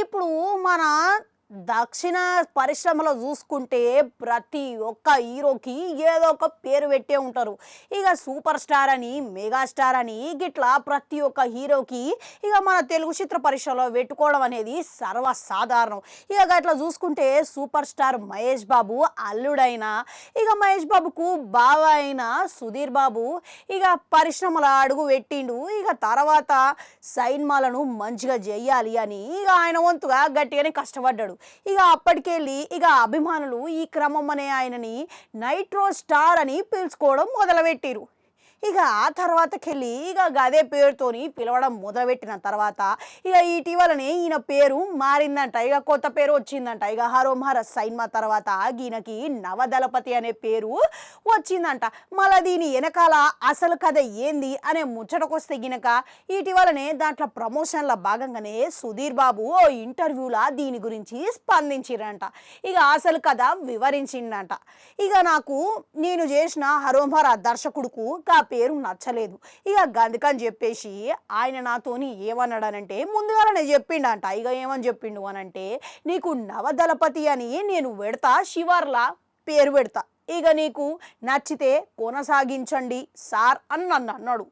ఇప్పుడు మన దక్షిణ పరిశ్రమలో చూసుకుంటే ప్రతి ఒక్క హీరోకి ఏదో ఒక పేరు పెట్టే ఉంటారు. ఇక సూపర్ స్టార్ అని, మెగాస్టార్ అని గిట్లా ప్రతి ఒక్క హీరోకి ఇక మన తెలుగు చిత్ర పరిశ్రమలో పెట్టుకోవడం అనేది సర్వసాధారణం. ఇక అట్లా చూసుకుంటే సూపర్ స్టార్ మహేష్ బాబు అల్లుడైన, ఇక మహేష్ బాబుకు బావ అయిన సుధీర్ బాబు ఇక పరిశ్రమల అడుగు పెట్టిండు. ఇక తర్వాత సైన్మాలను మంచిగా చెయ్యాలి అని ఇక ఆయన వంతుగా గట్టిగానే కష్టపడ్డాడు. ఇక అప్పటికెళ్ళి ఇక అభిమానులు ఈ క్రమం అనే ఆయనని నైట్రో స్టార్ అని పిలుచుకోవడం మొదలుపెట్టిరు. ఇక ఆ తర్వాతకెళ్ళి ఇక అదే పేరుతోని పిలవడం మొదలుపెట్టిన తర్వాత ఇక ఇటీవలనే ఈయన పేరు మారిందంట. ఇక కొత్త పేరు వచ్చిందంట. ఇక హరోంహర సైన్మా తర్వాత ఈయనకి నవదళపతి అనే పేరు వచ్చిందంట. మళ్ళీ దీని వెనకాల అసలు కథ ఏంది అనే ముచ్చటకొస్తే గినక ఇటీవలనే దాంట్లో ప్రమోషన్ల భాగంగానే సుధీర్ బాబు ఓ ఇంటర్వ్యూలా దీని గురించి స్పందించిరంట. ఇక అసలు కథ వివరించిందంట. ఇక నేను చేసిన హరోంహర దర్శకుడుకు పేరు నచ్చలేదు. ఇక గందుకని చెప్పేసి ఆయన నాతోని ఏమన్నాడనంటే ముందుగానే చెప్పిండంట. ఇక ఏమని చెప్పిండు అనంటే, నీకు నవదళపతి అని నేను పెడతా, శివర్లా పేరు పెడతా, ఇక నీకు నచ్చితే కొనసాగించండి సార్ అని నన్ను అన్నాడు.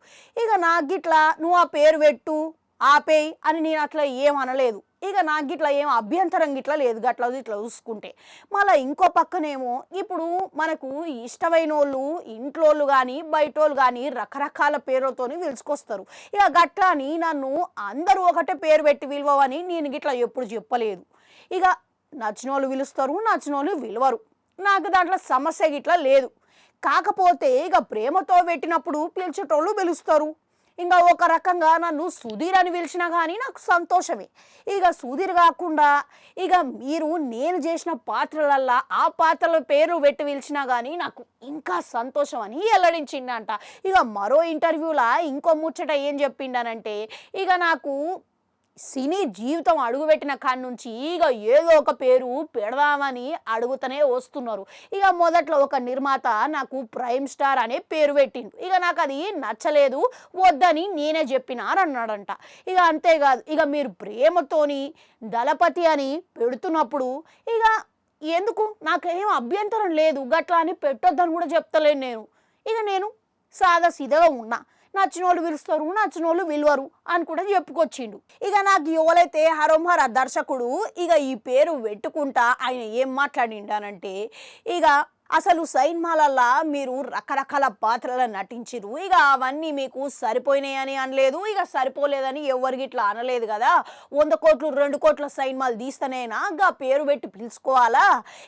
ఇక నాకు గిట్లా నువ్వు ఆ పేరు పెట్టు ఆపేయి అని నేను అట్లా ఏమనలేదు. ఇక నాకు గిట్లా ఏం అభ్యంతరం గిట్లా లేదు గట్లా ఇట్లా చూసుకుంటే. మళ్ళీ ఇంకో పక్కనేమో ఇప్పుడు మనకు ఇష్టమైన వాళ్ళు ఇంట్లోళ్ళు కానీ బయటోళ్ళు కానీ రకరకాల పేరుతోని పిలుచుకొస్తారు. ఇక గట్లా అని నన్ను అందరూ ఒకటే పేరు పెట్టి విలువని నేను గిట్లా ఎప్పుడు చెప్పలేదు. ఇక నచ్చిన వాళ్ళు పిలుస్తారు, నచ్చిన వాళ్ళు విలువరు. నాకు దాంట్లో సమస్య గిట్లా లేదు. కాకపోతే ఇక ప్రేమతో పెట్టినప్పుడు పిలిచేటోళ్ళు పిలుస్తారు. ఇంకా ఒక రకంగా నన్ను సుధీర్ అని పిలిచినా కానీ నాకు సంతోషమే. ఇక సుధీర్ కాకుండా ఇక మీరు నేను చేసిన పాత్రలల్లా ఆ పాత్రల పేరు పెట్టి పిలిచినా కానీ నాకు ఇంకా సంతోషం అని వెల్లడించిండంట. ఇక మరో ఇంటర్వ్యూలా ఇంకో ముచ్చట ఏం చెప్పిండనంటే, ఇక నాకు సినీ జీవితం అడుగుపెట్టిన కాడి నుంచి ఇక ఏదో ఒక పేరు పెడదామని అడుగుతూనే వస్తున్నారు. ఇక మొదట్లో ఒక నిర్మాత నాకు ప్రైమ్ స్టార్ అనే పేరు పెట్టిండు. ఇక నాకు అది నచ్చలేదు, వద్దని నేనే చెప్పినా అని అన్నాడంట. ఇక అంతేకాదు, ఇక మీరు ప్రేమతోని దళపతి అని పెడుతున్నప్పుడు ఇక ఎందుకు నాకేం అభ్యంతరం లేదు, గట్లా అని పెట్టొద్దని కూడా చెప్తలేను నేను. ఇక నేను సాదా సీదాగా ఉన్నా. నచ్చిన వాళ్ళు పిలుస్తారు, నచ్చిన వాళ్ళు విలువరు అని కూడా చెప్పుకొచ్చిండు. ఇక నాకు ఎవరైతే హరోంహర దర్శకుడు ఇక ఈ పేరు పెట్టుకుంటా ఆయన ఏం మాట్లాడిండానంటే, ఇక అసలు సైన్మాలల్లా మీరు రకరకాల పాత్రలను నటించిరు, ఇక అవన్నీ మీకు సరిపోయినాయని అనలేదు, ఇక సరిపోలేదని ఎవరికి ఇట్లా అనలేదు కదా. 100 కోట్లు 2 కోట్ల సైన్మాలు తీస్తేనేనా గా పేరు పెట్టి పిలుచుకోవాలా?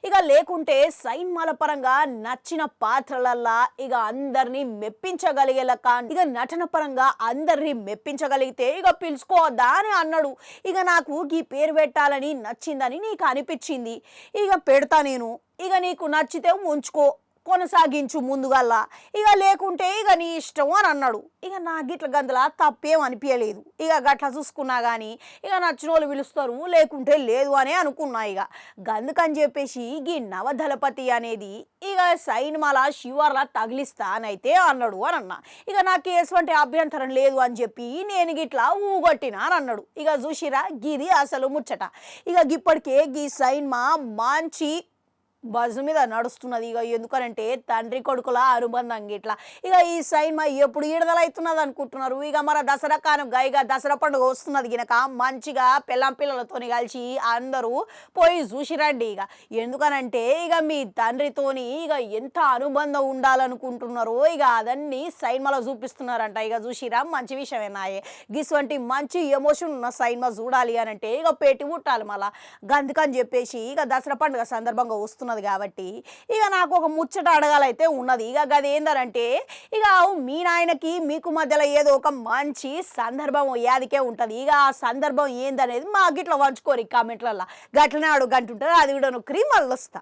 ఇక లేకుంటే సైన్మాల పరంగా నచ్చిన పాత్రలల్లా ఇక అందరినీ మెప్పించగలిగేలా ఇక నటన పరంగా అందరినీ మెప్పించగలిగితే ఇక పిలుచుకోవద్దా అని అన్నాడు. ఇక నాకు ఈ పేరు పెట్టాలని నచ్చిందని నీకు అనిపించింది, ఇక పెడతా నేను. ఇక నీకు నచ్చితే ఉంచుకో, కొనసాగించు ముందుగల్లా, ఇక లేకుంటే ఇక నీ ఇష్టం అని అన్నాడు. ఇక నాకు గిట్ల గందలా తప్పేం అనిపించలేదు. ఇక గట్లా చూసుకున్నా కానీ ఇక నచ్చిన వాళ్ళు పిలుస్తారు, లేకుంటే లేదు అని అనుకున్నా. ఇక గందుకని చెప్పేసి ఈ నవదళపతి అనేది ఇక సైన్మాల శివర్లా తగిలిస్తా అని అయితే అన్నాడు అని అన్నా. ఇక నాకు ఎటువంటి అభ్యంతరం లేదు అని చెప్పి నేను గిట్లా ఊగొట్టినా అని అన్నాడు. ఇక చూసిరా గిది అసలు ముచ్చట. ఇక ఇప్పటికే ఈ సైన్మా మంచి బజ్ మీద నడుస్తున్నది. ఇక ఎందుకనంటే తండ్రి కొడుకుల అనుబంధం గిట్లా. ఇక ఈ సైన్మా ఎప్పుడు విడుదలవుతున్నది అనుకుంటున్నారు. ఇక మన దసరా కాలం ఇక దసరా పండుగ వస్తున్నది గినక మంచిగా పిల్లలతో కలిసి అందరూ పోయి చూసిరండి. ఇక ఎందుకనంటే ఇక మీ తండ్రితోని ఇక ఎంత అనుబంధం ఉండాలనుకుంటున్నారో ఇక అదన్నీ సైన్మాలో చూపిస్తున్నారంట. ఇక చూసిరా మంచి విషయమేనాయే. గిసువంటి మంచి ఎమోషన్ ఉన్న సైన్మా చూడాలి అని అంటే ఇక పెట్టి పుట్టాలి. మళ్ళా గందుకని చెప్పేసి ఇక దసరా పండుగ సందర్భంగా వస్తున్నది కాబట్టి ఇక నాకు ఒక ముచ్చట అడగాలైతే ఉన్నది. ఇక అది ఏందనంటే, ఇక మీ నాయనకి మీకు మధ్యలో ఏదో ఒక మంచి సందర్భం యాదికే ఉంటుంది. ఇక ఆ సందర్భం ఏందనేది మాకు ఇట్లా వంచుకోరు కామెంట్లలో. గట్లనే అడుగు గంటుంటుంది, అది కూడా నొక్కరి మళ్ళీ వస్తా.